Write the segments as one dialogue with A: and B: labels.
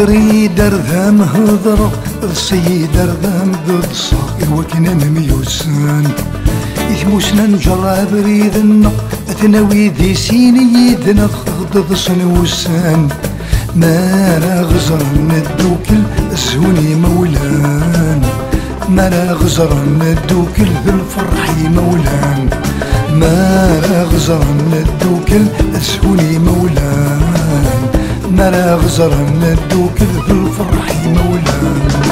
A: هضري درذام هضر السيد درذام ضد الصاقي وكنا ميوسان يثموسنا نجرى بريدنا ثناوي ذي سيني يدنا ضد سنوسان ما لا غزر ندوكل الزوني مولان ما لا غزر ندوكل بالفرحي مولان ما لا غزر ندوكل الزوني مولان ما لا غزر ندوك بالفرح مولان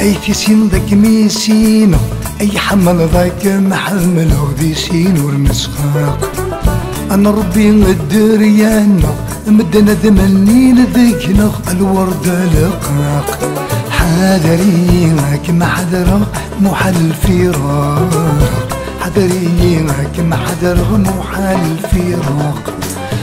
A: أي تسين ذاك ميسينو أي حمل ذاك محمل ذي سين ورمسخاق أنا ربي الدريانو مدنا ذمنين ذيكنا الوردة لقاق حذري هاك ما حذر محل الفراق حذري هاك ما حذر محل الفراق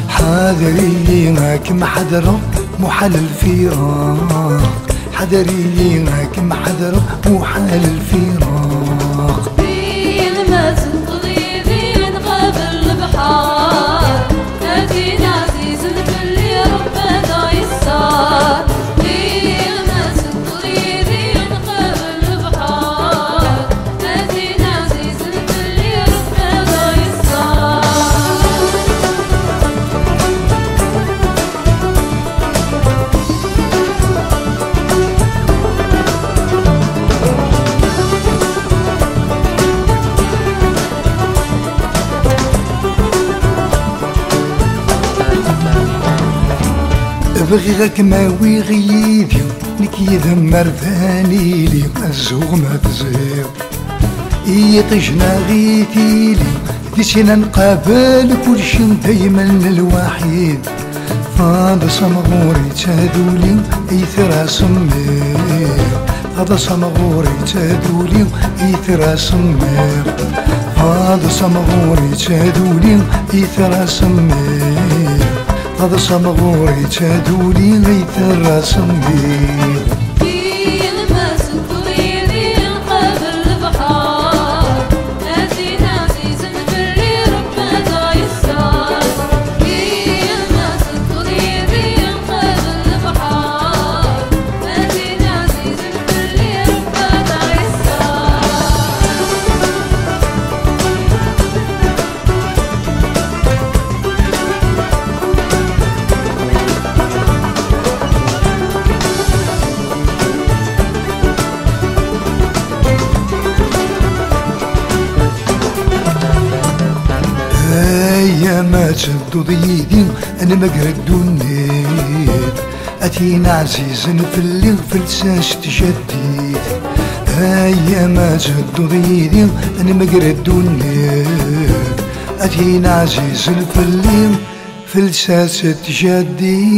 A: حذري هاك ما حذر محل الفراق حذري هاك ما حذر محل الفراق
B: بين ما تنقضي بين قبل البحار نادينا عزيز اللي ربنا يسار بين ما تنقضي بين قبل البحار نادينا عزيز اللي ربنا يسار
A: بغيك ما ويغيدي نكيد مرثاني لي الزوغ ما تزيغ يطجنا غيثيلي ديسينا نقابل كل شي دايما الوحيد فاض صمغوري تادولي ايثرا سمير فاض صمغوري تادولي ايثرا سمير فاض صمغوري تادولي ايثرا سمير هذا صمغوري تادولي غيث الرسم بيه
B: بين ما تنقضي بين قبل البحار نادينا عزيز اللي ربنا يسار بين ما تنقضي بين قبل البحار نادينا عزيز اللي ربنا يسار
A: ما تشدو ضيدي انا ما قرد النيت اتينا عزيز في الليل فلساش تشديد هيا ما جدو ضيدي انا مقردوني اتينا عزيز الفليم في لساسة جدي